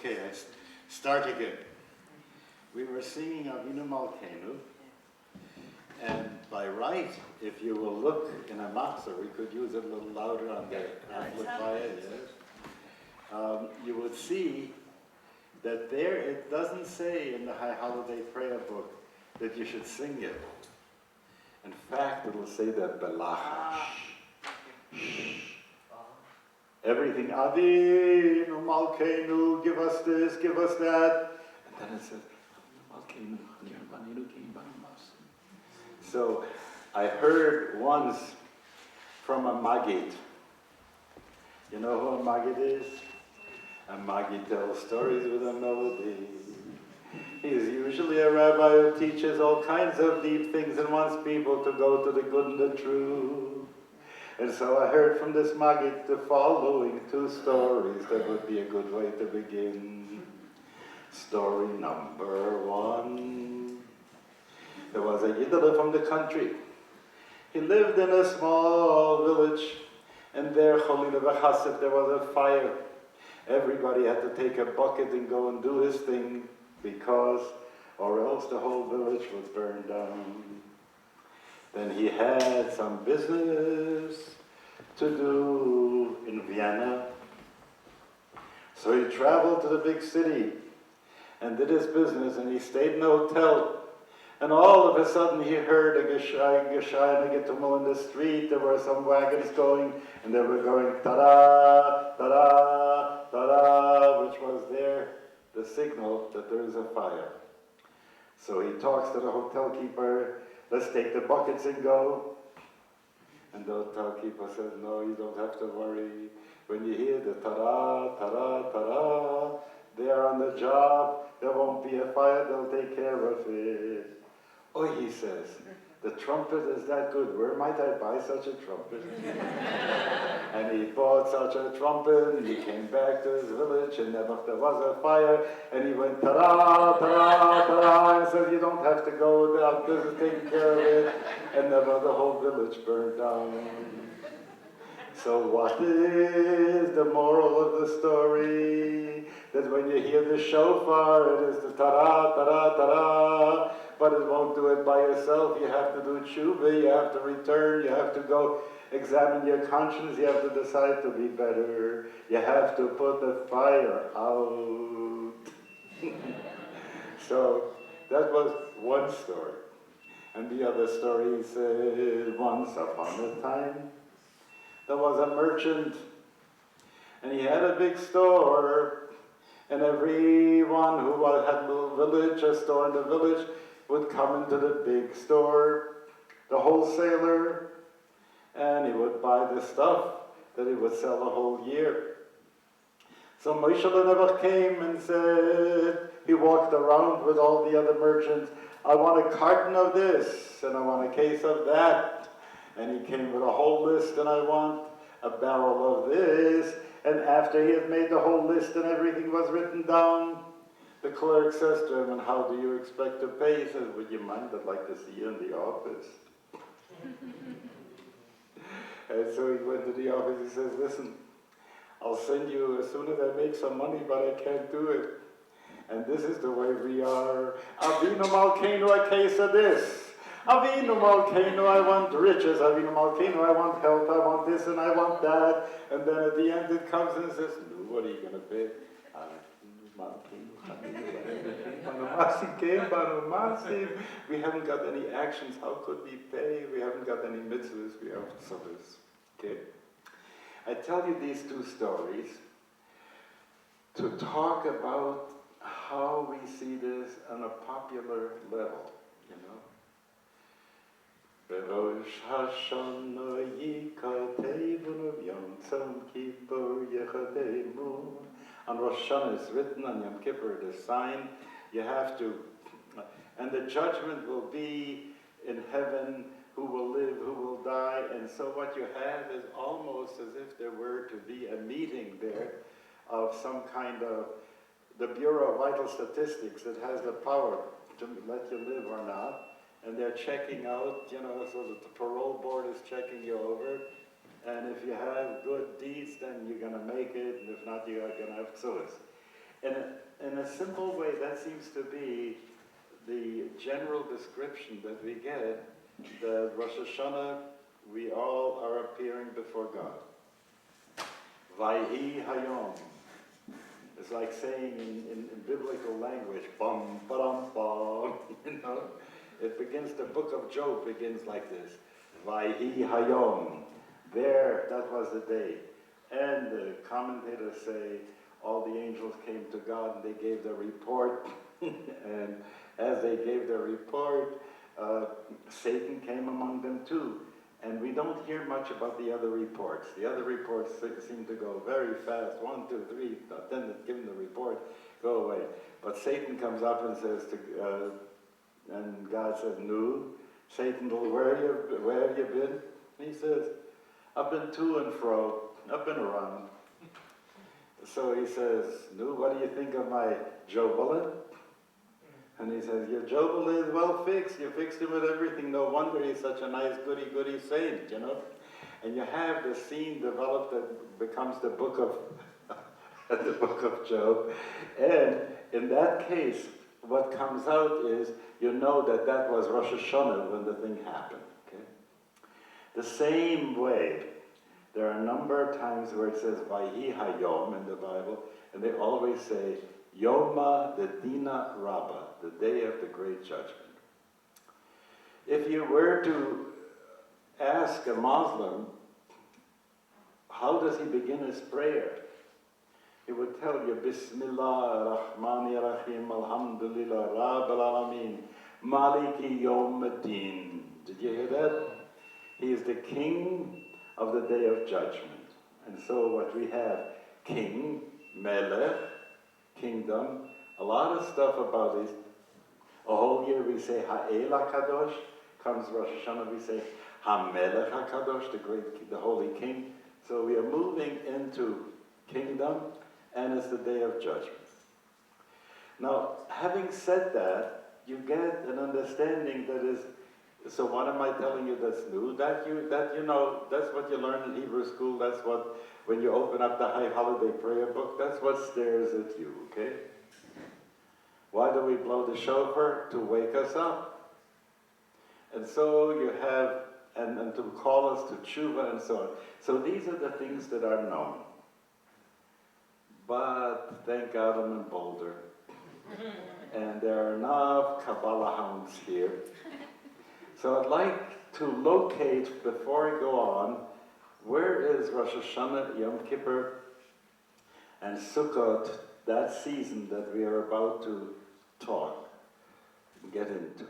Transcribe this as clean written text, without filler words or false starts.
Okay, I start again. We were singing Avinu Malkeinu, and by right, if you will look in a machzor, we could use it a little louder on the amplifier, yes. You would see that there it doesn't say in the High Holiday Prayer book that you should sing it. In fact, it will say that belachash. Everything, Avinu Malkeinu, give us this, give us that. And then it says, Avinu Malkeinu, so I heard once from a Maggid. You know who a Maggid is? A Maggid tells stories with a melody. He is usually a rabbi who teaches all kinds of deep things and wants people to go to the good and the true. And so I heard from this Maggid the following two stories that would be a good way to begin. Story number one. There was a Yiddish from the country. He lived in a small village, and there, Cholila v'chasef, there was a fire. Everybody had to take a bucket and go and do his thing, because, or else the whole village would burn down. Then he had some business to do in Vienna. So he traveled to the big city and did his business, and he stayed in a hotel. And all of a sudden he heard a geshay and a getumel in the street. There were some wagons going, and they were going ta-da, ta-da, ta-da, which was there, the signal that there is a fire. So he talks to the hotel keeper, let's take the buckets and go. And the hotel keeper says, no, you don't have to worry. When you hear the ta-da, ta-da, ta-da, they are on the job, there won't be a fire, they'll take care of it. Oh, he says, the trumpet is that good. Where might I buy such a trumpet? And he bought such a trumpet, and he came back to his village, and there was a fire, and he went, ta-da, ta-da, ta-da, and said, you don't have to go, the business taking care of it, and never the whole village burned down. So what is the moral of the story? That when you hear the shofar, it is the ta-da, ta-da, ta-da, but it won't do it by yourself. You have to do tshuva, you have to return, you have to go examine your conscience, you have to decide to be better. You have to put the fire out. So that was one story. And the other story said, once upon a time, there was a merchant, and he had a big store, and everyone who had a little village, a store in the village, would come into the big store, the wholesaler, and he would buy the stuff that he would sell a whole year. So Moshe Nebuch came and said, he walked around with all the other merchants, I want a carton of this, and I want a case of that. And he came with a whole list, and I want a barrel of this. And after he had made the whole list and everything was written down, the clerk says to him, and how do you expect to pay? He says, would you mind? I'd like to see you in the office. And so he went to the office. He says, listen, I'll send you as soon as I make some money, but I can't do it. And this is the way we are. Avinu Malkeinu, a case of this. Avinu Malkeinu, I want riches. Avinu Malkeinu, I want health. I want this and I want that. And then at the end it comes and says, no, what are you going to pay? We haven't got any actions. How could we pay? We haven't got any mitzvahs. We have tzavos. Okay? I tell you these two stories to talk about how we see this on a popular level, you know. Berosh Hashanah yikatevunu Yom Tzom Kippur yechademu. On Rosh Hashanah it's written, on Yom Kippur it is signed. You have to, and the judgment will be in heaven, who will live, who will die, and so what you have is almost as if there were to be a meeting there of some kind of, the Bureau of Vital Statistics that has the power to let you live or not, and they're checking out, you know, so that the parole board is checking you over, and if you have good deeds, then you're going to make it, and if not, you're going to have tzulis. In a simple way, that seems to be the general description that we get, that Rosh Hashanah, we all are appearing before God. Vayhi Hayom. It's like saying in biblical language, bum, ba-dum, bum, you know. It begins, the book of Job begins like this. Vayhi Hayom. There, that was the day. And the commentators say, all the angels came to God and they gave their report. And as they gave their report, Satan came among them too. And we don't hear much about the other reports. The other reports seem to go very fast. 1, 2, 3, then given the report, go away. But Satan comes up and says to, and God says, "No." Satan, where have you been? He says, "I've been to and fro. I've been around." So he says, "No, what do you think of my Jobalin?" And he says, "Your Jobalin is well fixed. You fixed him with everything. No wonder he's such a nice goody-goody saint, you know." And you have the scene developed that becomes the book of Job. And in that case, what comes out is, you know that was Rosh Hashanah when the thing happened. Okay? The same way, there are a number of times where it says Vayhi Hayom in the Bible, and they always say Yoma the Dina Rabbah, the day of the great judgment. If you were to ask a Muslim, how does he begin his prayer? He would tell you, Bismillah ar-Rahman ar-Rahim, Alhamdulillah, Rabbil Alameen, Maliki Yom Ad-Din. Did you hear that? He is the king of the day of judgment. And so what we have, king, melech, kingdom, a lot of stuff about it. A whole year we say Ha'el HaKadosh, comes Rosh Hashanah we say HaMelech HaKadosh, the holy king. So we are moving into kingdom, and it's the day of judgment. Now, having said that, you get an understanding that is, so what am I telling you that's new? That you know, that's what you learn in Hebrew school, that's what, when you open up the High Holiday Prayer book, that's what stares at you, okay? Why do we blow the shofar? To wake us up. And so you have, and to call us to tshuva and so on. So these are the things that are known. But thank God I'm in Boulder. And there are enough Kabbalah hounds here. So I'd like to locate, before I go on, where is Rosh Hashanah, Yom Kippur, and Sukkot, that season that we are about to talk and get into.